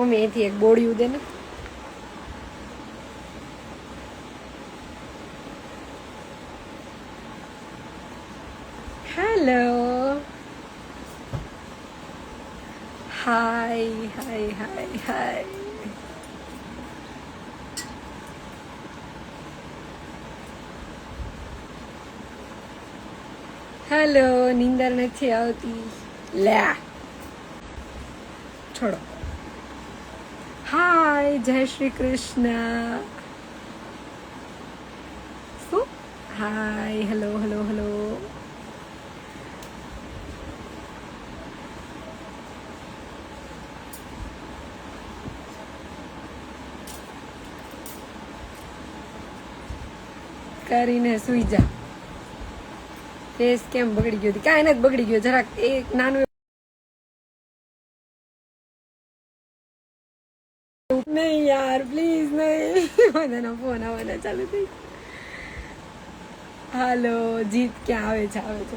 Mummy અહીંથી એક બોળિયું દે ને. હેલો, હાય હાય હાય હાય. હેલો, નીંદર નથી આવતી. લે છોડો. હાય, જય શ્રી કૃષ્ણ. શું? હાય, હેલો હેલો હેલો. કરીને સુઈ જા. ફેસ કેમ બગડી ગયો? કાંઈ નથી બગડી ગયો, જરાક એક નાનું. નહીં યાર, પ્લીઝ નહીં. બધાનો ફોન આવવાના ચાલુ થઈ. હાલો, જીત ક્યાં આવે છે? આવે છે.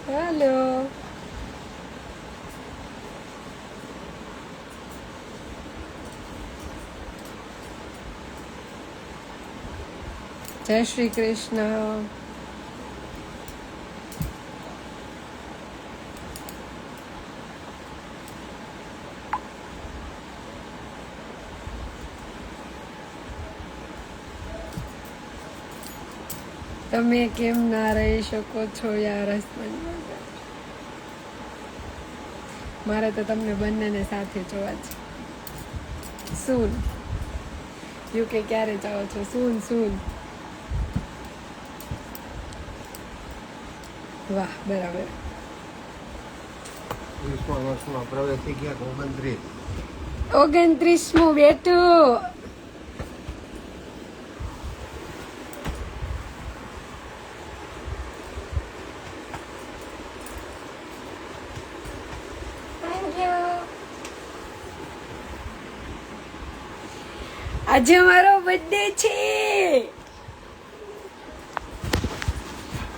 હેલો, જય શ્રી કૃષ્ણ. તમે કેમ ના રહી શકો છો યાર હસબન્ડ? મારે તો તમને બંનેને સાથે જોવા છે. સૂન યુકે ક્યારે જાઓ છો? સૂન સૂન. વાહ, બરાબર. 20મા વર્ષમાં પ્રવેશ થઈ ગયા. 29મું બેટું. આજે મારો બર્થડે છે.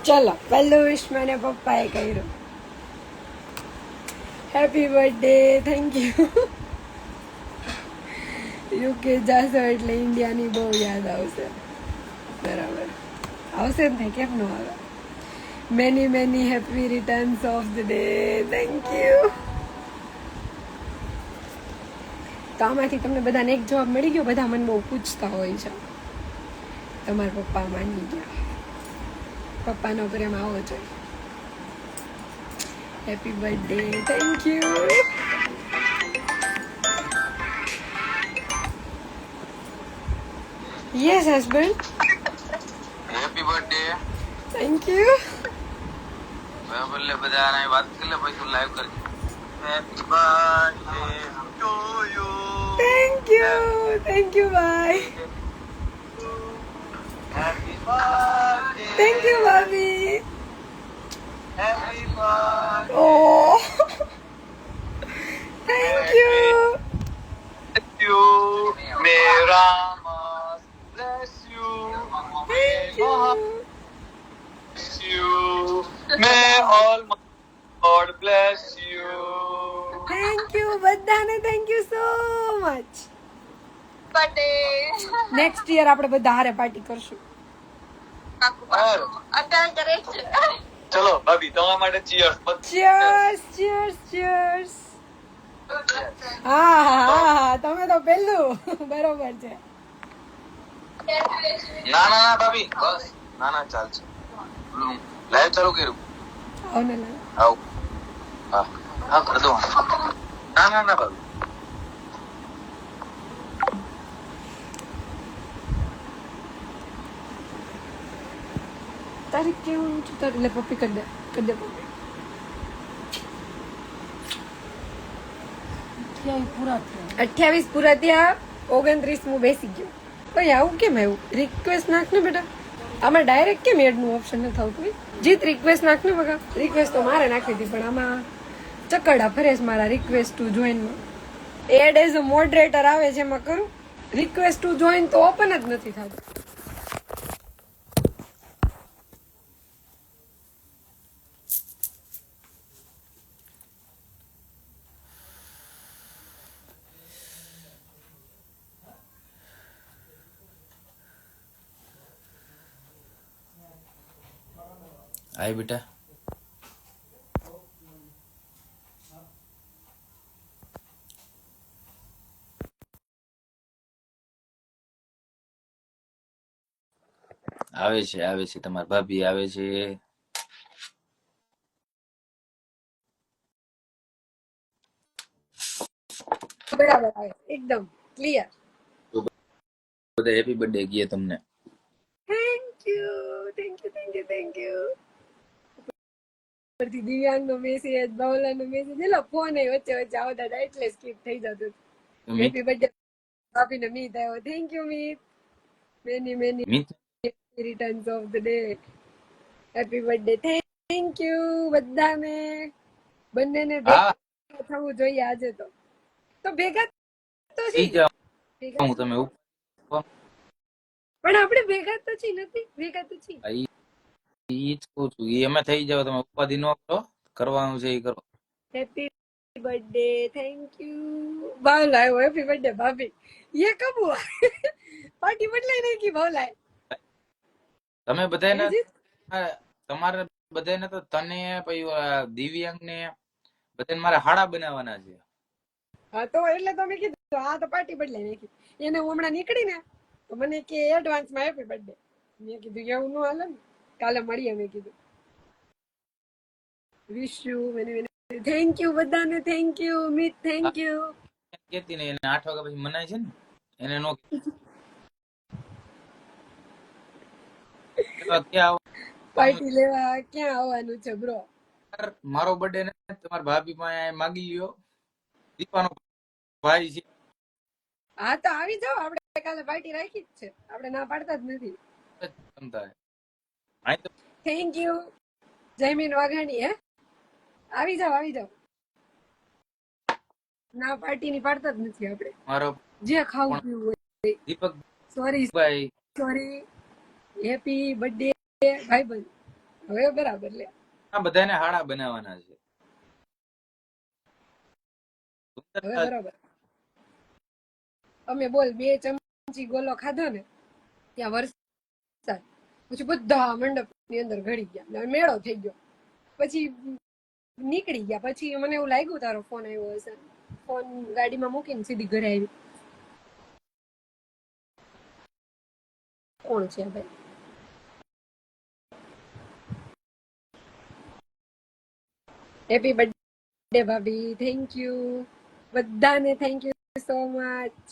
ચલો, પહેલું વિશ મને પપ્પાએ કર્યું. Happy birthday. Thank you. UK જાશો એટલે ઇન્ડિયાની બહુ યાદ આવશે. બરાબર, આવશે જ ને, કેમ ન આવે? Many many happy returns of the day. Thank you. તો આમાંથી તમને બધાને એક જવાબ મળી ગયો? બધા મને બહુ પૂછતા હોય છે. તમારા પપ્પા માની ગયા. પપ્પાનો પ્રેમ આવો જોઈએ. Happy birthday. Thank you. Yes husband. Happy birthday. Thank you. બોલે બધા વાત કરી લે પછી તું લાઈવ કરજે. Happy birthday to you. Thank you. Thank you bye. Happy birthday. Thank you ભાભી. Happy birthday. Oh, thank you. You may Rama bless you. Thank you. Bless you. May Almighty God bless you. Thank you બધાને. Thank you so much. Next year આપણે બધા હારે party કરશું. ચલો ભાભી તમારા માટે ચીયર્સ. Cheers, cheers, cheers. હા હા હા, તમે તો પેલું. બરોબર છે. ના ના ના ભાભી, બસ ના ના ચાલશે. લાઈવ ચાલુ કર્યું. આવો ને લા. આવ હા હા કરી દો. ના ના ના ભાભી. તારીખ કેવું છે તારી? લે પપ્પી કરી દે. કરી દે પપ્પી. 28 પૂરા થયા. 29મું બેસી ગયું. ભાઈ આવું કેમ આવ્યું? રિક્વેસ્ટ નાખ ને બેટા. આમાં ડાયરેક્ટ કેમ એડનું ઓપ્શન નથી આવતું? જીત રિક્વેસ્ટ નાખ ને બગા. રિક્વેસ્ટ તો મારે નાખી હતી પણ આમાં ચકડા ફરેશ મારા રિક્વેસ્ટ ટુ જોઈનમાં. એડ એઝ અ મોડરેટર આવે છે, એમાં કરું. રિક્વેસ્ટ ટુ જોઈન તો ઓપન જ નથી થતું. હાય બેટા. આવે છે તમારા ભાભી આવે છે. બરાબર આવે એકદમ ક્લિયર. તો બધા હેપી બર્થડે કહે તમને. Thank you thank you thank you thank you. પરથી દિવ્યાંગ નો મેસેજ, બાવલા નો મેસેજ, એલો ફોન એ વચ્ચે વચ્ચે આવતા હતા એટલે સ્કીપ થઈ જતું. મિત હેપી બર્થડે ભાભી ને મીત આવ્યો. Thank you Meet. Many many Mit returns of the day. Happy birthday. Thank you બધાને. બંનેને હા ભેગા થવું જોઈએ આજે તો ભેગા તો થઈ છીએ. જાવ ભેગા હું તમે પણ આપણે ભેગા તો છીએ નથી ભેગા તો છીએ. ઈ જ કહું છું ઈ અમે થઈ જાવ તમે ઉપાધિ ન કરો કરવાનું છે એ કરો. હેપી બर्थडे थैंक यू बावला है वो हैप्पी बर्थडे भाभी ये कब हुआ पार्टी बदलाई नहीं की बावला है તમે બધાને जी તમારે બધાને તો તને પછી દિવ્યાંગ ને બધાને મારે હાડા બનાવવાના છે. હા તો એટલે તો મેં કીધું આ તો પાર્ટી બદલાઈ નાખી એને હું હમણાં નીકળી ને તો મને કે એડવાન્સ માં હેપી બर्थडे મેં કીધું એવું ન હાલે ને કાલે મળીએ મેં કીધું wish you many thank you બધાને thank you Mit thank you કેતી ને એને 8 વાગ્યા પછી મનાય છે ને એને નો ક્યાં પાર્ટી લેવા ક્યાં આવવાનું છે બ્રો. મારો બર્થડે ને તમારા ભાભી પાસે માગી લ્યો. દીપાનો ભાઈ છે. હા તો આવી જાઓ આપણે કાલે પાર્ટી રાખી જ છે આપણે ના પાડતા જ નથી. થેન્ક યુ જયમીન વાઘાણી હે આવી જાઓ ના પાર્ટી ની પાડતા જ નથી આપણે મારો જે ખાવું પીવું હોય. દીપક સોરી ભાઈ સોરી હેપી બર્થડે ભાઈબંધ હવે બરાબર લે આ બધાને હાડા બનાવવાના છે. હવે બરાબર અમે બોલ 2 ચમચી ગોલો ખાધો ને ત્યાં વરસાદ પછી બધા મંડપ ની અંદર ઘડી ગયા મેળો થઈ ગયો પછી નીકળી ગયા પછી મને એવું લાગ્યું તારો ફોન આવ્યો હશે ફોન ગાડીમાં મૂકીને સીધી ઘરે આવી. કોણ છે ભાઈ હેપી બર્થડે ભાભી થેન્ક યુ બધાને thank you so much.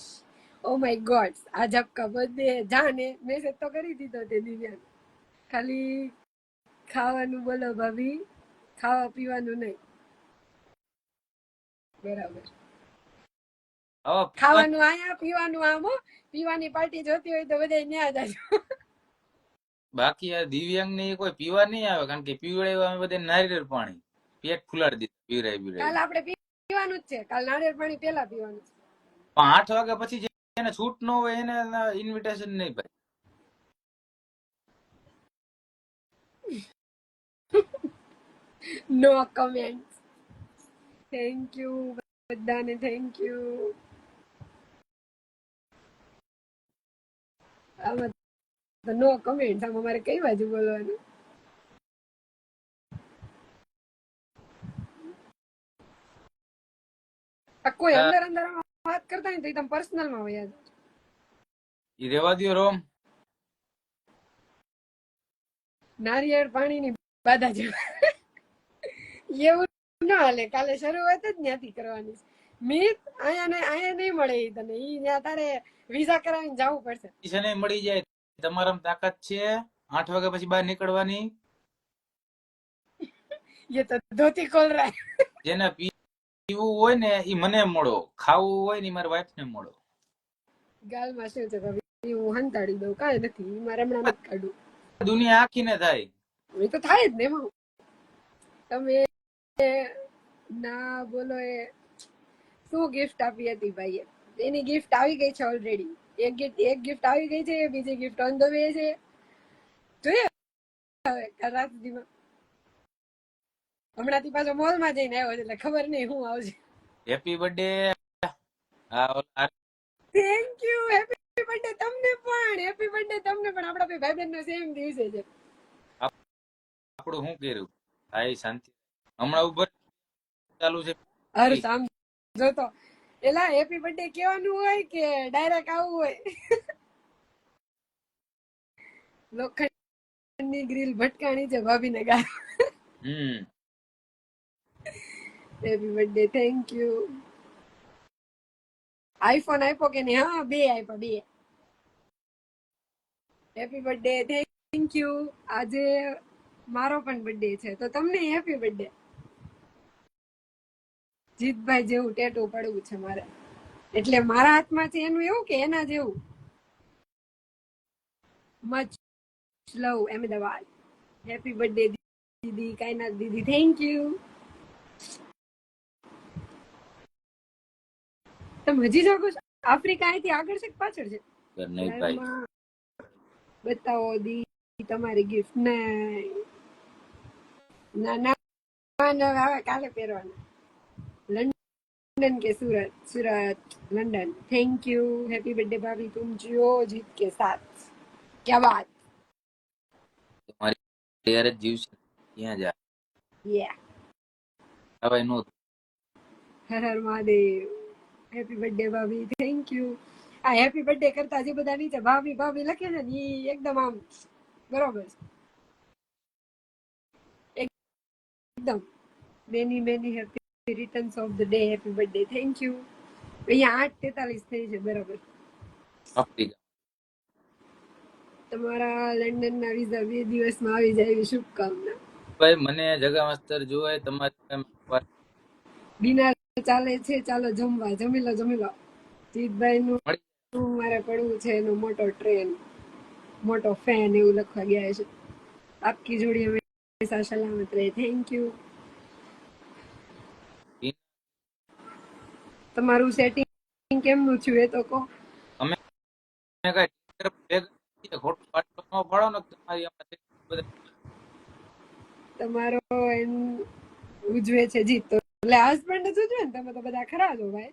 Oh my God આજ આપકા બર્થડે જાને મેસેજ તો કરી દીધો તે દિવ્યાને ખાલી ખાવાનું બોલો ભાભી ખાવા પીવાનું નહીં બરાબર ખાવાનું આયા પીવાનું આમ પીવાની પાર્ટી જોતી હોય તો બધા ન્યા જાજો. બાકી આ દિવ્યાંગ ને કોઈ પીવા નહીં આવે કારણ કે પીવડાવ્યા અમે બધા નારિયેળ પાણી પેટ ફુલાડી દીધું કાલ પીવડાવી આપણે પીવાનું જ છે કાલ નાળિયેર પાણી પેલા પીવાનું છે. પણ 8 વાગ્યા પછી જેને છૂટ ન હોય એને ઇન્વિટેશન નહીં ભાઈ. નો કમેન્ટ થેન્ક યુ બધાને થેન્ક યુ. આમાં નો કમેન્ટ આમાં મારે કઈ બાજુ બોલવાનું. કોઈ અંદર અંદર વાત કરતા હોય તો તમે પર્સનલ માં હોય ઈ રેવા દ્યો રોમ નારિયેળ પાણીની બાધા જેવું એવું ના હાલે કાલે શરૂઆત જ ત્યાંથી કરવાની મિત અહીંયા નહીં મળે ઈ તને ઈ ત્યાં તારે વિઝા કરાવીને જવું પડશે. છે ને મળી જાય તમારામાં તાકાત છે 8 વાગ્યા પછી બહાર નીકળવાની. ये तो धोती खोल रहा है. જેને પીવું હોય ને ઈ મને મળો ખાવું હોય ને મારી વાઈફ ને મળો. ગાલમાં શું છે ભાભી હું હંતાડી દઉં કાંઈ નથી મારે હમણાં નથી કાઢું દુનિયા આખીને થાય એ તો થાય જ ને એમાં તમે ના બોલો એ શું ગિફ્ટ આપી હતી ભાઈએ એની ગિફ્ટ આવી ગઈ છે ઓલરેડી એક ગિફ્ટ આવી ગઈ છે બીજી ગિફ્ટ ઓન ધ વે છે જોઈએ હવે કાલ રાત સુધીમાં હમણાંથી પાછો મોલમાં જઈને આવ્યો છે એટલે ખબર નહીં શું આવશે. Happy birthday. Thank you happy birthday તમને પણ હેપી બર્થડે તમને પણ આપણા ભાઈ બહેન નો સેમ દિવસે છે. આપણું શું કર્યું? ભાઈ શાંતિ. હમણાં ઉભર ચાલુ છે. અરે આમ જોતો એલા હેપી બર્થડે કેવાનું હોય કે ડાયરેક્ટ આવવું હોય? લોખંડની ગ્રીલ ભટકાણી છે ભાભીને ગા. Happy birthday, thank you. IPhone આપ્યો કે નહીં? હા, 2 આપ્યા, 2. Happy birthday, thank you. આજે મારો પણ બર્થડે છે તો તમને હેપી બર્થડે. જીતભાઈ જેવું ટેટુ પડવું છે મારે, એટલે મારા હાથમાં છે એનું એવું કે એના જેવું. Much love Ahmedabad. Happy birthday દીદી, કાયનાત દીદી, થેન્ક યુ. તમે હજી જાગો છો? આફ્રિકા અહીંથી આગળ છે કે પાછળ છે? નહીં ભાઈ. લાઈવમાં બતાવો દી તમારી ગિફ્ટ. ના ના ના, હવે કાલે પહેરવાના. लंदन के Surat, Surat London. Thank you. Happy birthday भाभी, तुम जियो जीत के साथ. क्या बात. તમારી યાર જ જીવ છે ત્યાં જા. Yeah. હવે નો હર હર મહાદેવ. હેપી બર્થડે ભાભી, થેન્ક યુ. આ હેપી બર્થડે કરતા જે બધા નીચે ભાભી ભાભી લખે છે ને એ એકદમ આમ બરોબર છે. એકદમ many many happy returns of the day. Happy birthday, thank you. અહીંયા 8:43 થઈ છે, બરાબર. આફ્રિકા. તમારા લંડનના વિઝા 2 દિવસમાં આવી જાય એવી શુભકામના. ભાઈ મને જગા માસ્તર જોવાય તમારી. ડિનર ચાલે છે, ચાલો જમવા. જમી લો, જમી લો. જીતભાઈ નું મારે પડવું છે એનો મોટો ટ્રેન, મોટો ફેન એવું લખવા ગયા છે. આપકી જોડી હંમેશા સલામત રહે. Thank you. તમારું સેટિંગ કેમનું થયું એ તો કહો. અમે કઈ ખોટું પાટલો ન પાડો ને તમારી તમારો એમ ઉજવે છે જીત તો એટલે હસબન્ડ જ ઉજવે ને. તમે તો બધા ખરા છો ભાઈ.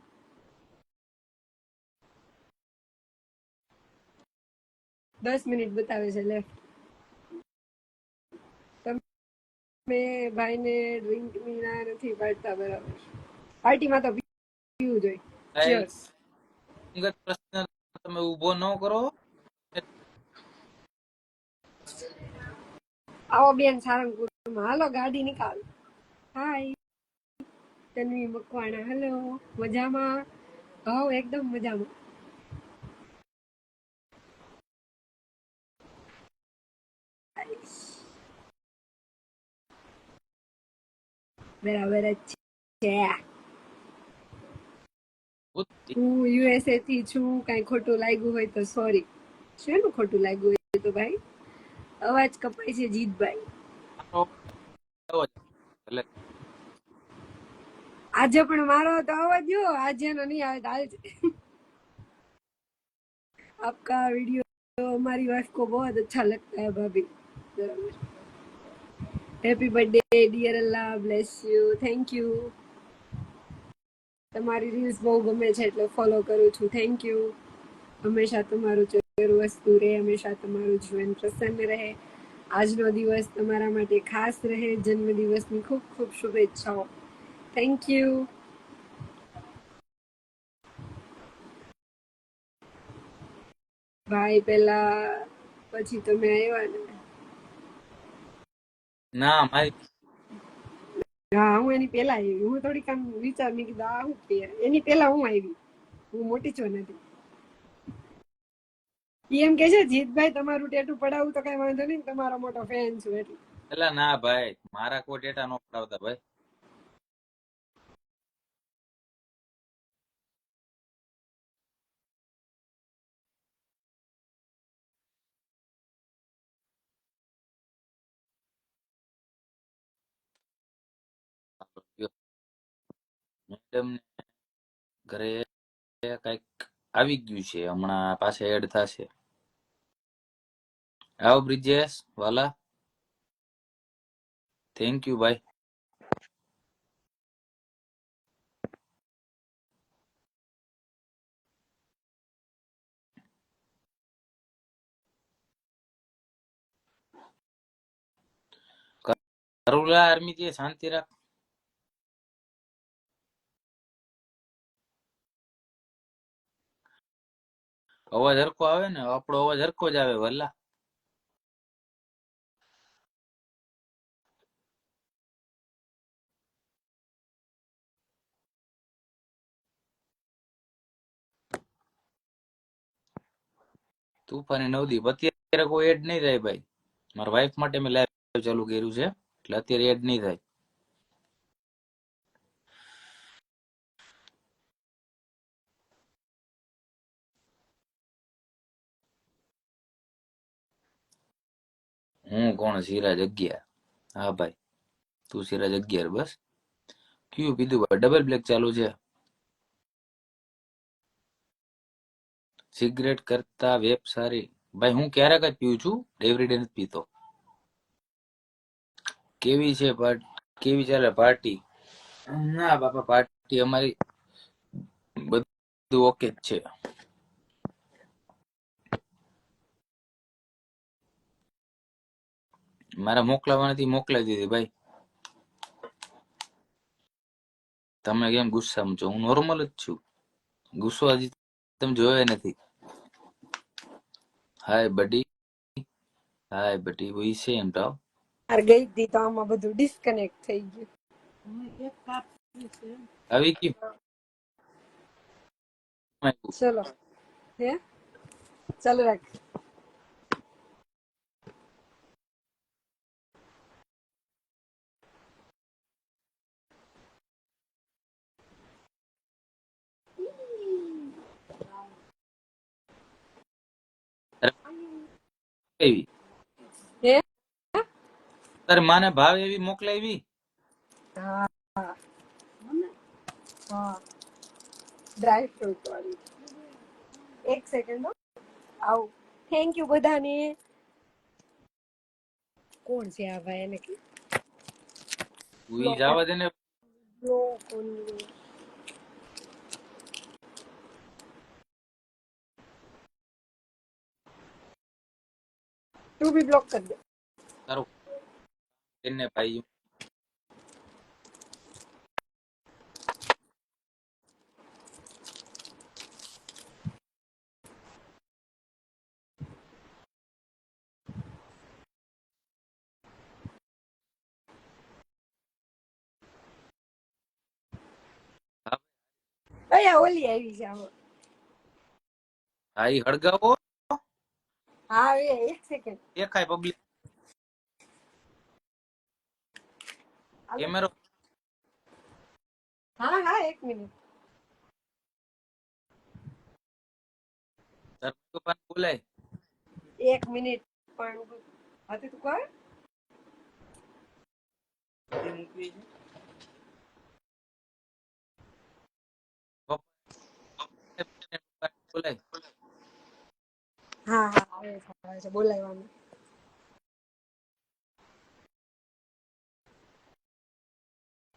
દસ મિનિટ બતાવે છે લેફ્ટ. તમે ભાઈને ડ્રિંક ની ના નથી પાડતા, બરાબર. પાર્ટીમાં તો પીવું જોઈએ. ચીયર્સ. અંગત પ્રશ્ન તમે ઉભો ન કરો. આવો બેન સારંગપુરમાં. હાલો ગાડી નીકાળ. હાય તન્વી મકવાણા. હેલો, મજામાં? હવ એકદમ મજામાં. બરાબર જ છે. હું યુએસએ થી છું. કઈ ખોટું લાગ્યું હોય તો સોરી. શેનું ખોટું લાગ્યું હોય તો ભાઈ? અવાજ કપાય છે જીતભાઈ. આજે પણ મારો તો અવાજ જો આજે નો નહીં આવે તો હાલ છે. आपका वीडियो हमारी वाइफ को बहुत अच्छा लगता है भाभी. Happy birthday dear. Allah bless you. Thank you. તમારી રીલ્સ બહુ ગમે છે એટલે ફોલો કરું છું. Thank you. હંમેશા તમારું ચહેરું હસતું રહે, હંમેશા તમારું જીવન પ્રસન્ન રહે. આજનો દિવસ તમારા માટે ખાસ રહે. જન્મદિવસની ખૂબ ખૂબ શુભેચ્છાઓ. Thank you. ભાઈ પેલા પછી તમે આવ્યા ને? ના મારી હા, હું એની પેલા આવી. હું થોડીક આમ વિચાર મેં કીધું આ શું કે એની પેલા હું આવી. હું મોટી છો નથી. એમ કે છે જીતભાઈ તમારું ટેટુ પડાવું તો કઈ વાંધો નહીં, તમારો મોટો ફેન છું એટલે. પેલા ના ભાઈ, મારા કોઈ ડેટા નો પડાવતા ભાઈ. મેડમ ઘરે કઈક આવી ગયું છે, હમણાં પાસે એડ થશે. આવો બ્રિજેશ વાલા. થેન્ક યુ ભાઈ. નરુલા આર્મી જે શાંતિ રાખ. અવાજ હરખો આવે ને, આપણો અવાજ હરખો જ આવે વલ્લા. તુફાની નવદીપ અત્યારે કોઈ એડ નહીં થાય ભાઈ. મારા વાઈફ માટે મેં લાઈવ ચાલુ કર્યું છે એટલે અત્યારે એડ નહીં થાય. હું કોણ? સિરાજ 11. હા ભાઈ, તું સિરાજ 11 બસ. ક્યુ પીધું ભાઈ? ડબલ બ્લેક ચાલુ છે. સિગરેટ કરતા વેપ સારી ભાઈ. હું ક્યારેક જ પીવું છું, એવરીડે નથી પીતો. કેવી છે કેવી ચાલે પાર્ટી? ના બાપા, પાર્ટી અમારી બધું ઓકે જ છે. મારા મોકલાવાનાથી મોકલાવી દીધી ભાઈ. તમે કેમ ગુસ્સામાં છો? હું નોર્મલ જ છું. ગુસ્સો હજી તમે જોયો નથી. હાય બડી, હાય બડી, વી સેમ ટાવ. યાર ગઈ હતી તો આમાં બધું ડિસ્કનેક્ટ થઈ ગયું. આવી કી ચલો હે ચાલુ રાખ. એવી હે તારે માને ભાવ એવી મોકલાવી. હા હા, ડ્રાય ફ્રૂટ વાળી. એક સેકન્ડ આવું. થેન્ક યુ બધાને. કોણ છે આ ભાઈ? એને ઈ જવા દે ને. તું બી બ્લોક કરી દે. તારું એને ભાઈ અહીંયા ઓલી આવી છે આમાં. હા ઈ હળગાવો. હા એક સેકન્ડ. દેખાય પબ્લિક. કેમેરો. હા હા, એક મિનિટ. તાર બોલાય. એક મિનિટ પણ હતી તું કર. બોલાય. હા હા, આવે છે બોલાવવાનું.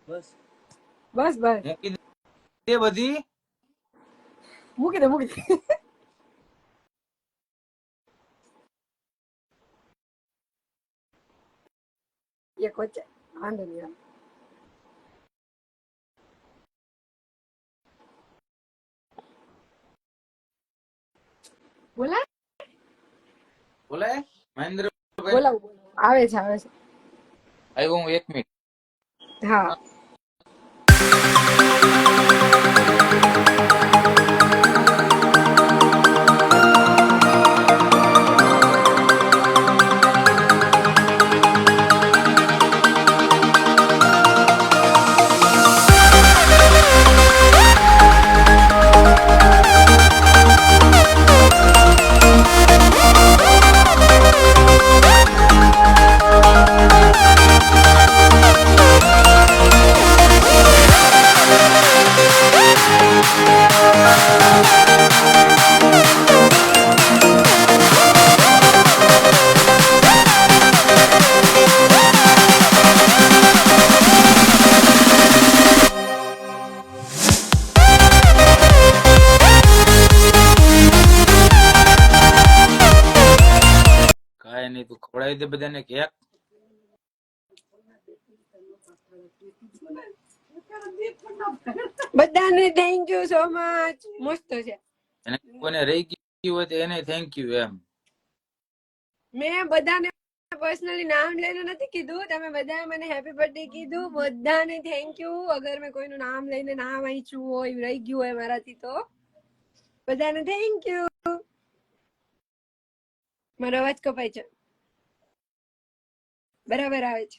બસ બસ મૂકી દે બધી. મૂકી દે મૂકી દે. એક વચ્ચે વાંધો નહીં. બોલા બોલાય મહેન્દ્ર. બોલાવ. આવે છે આવે છે. આવ્યો હું 1 મિનિટ. હા કાંઈ નહીં, તું ખવડાવી દે બધાને કેક. બધાને થેન્ક યુ સો મચ. મસ્ત છે. અને કોને રહી ગયું હોય તો એને થેન્ક યુ એમ. મેં બધાને પર્સનલી નામ લઈને નથી કીધું. તમે બધાએ મને હેપી બર્થડે કીધું. બધાને થેન્ક યુ. અગર મેં કોઈનું નામ લઈને ના વાંચ્યું હોય, રહી ગયું હોય મારાથી, તો બધાને થેન્ક યુ. મારો અવાજ કપાય છે? બરાબર આવે છે?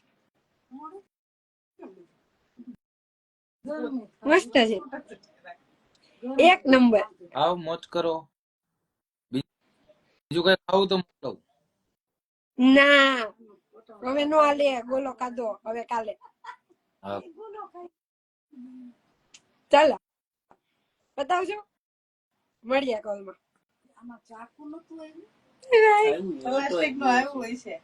મસ્ત છે, એક નંબર. આવ મોજ કરો. બીજું કઈ ખાવું તો મોકલો. ના હવે નો હાલે. ગોલો ખાધો, હવે કાલે. હા ચાલો બતાવજો. મળીએ કોલમાં. પ્લાસ્ટિક નું આવ્યું હોય છે.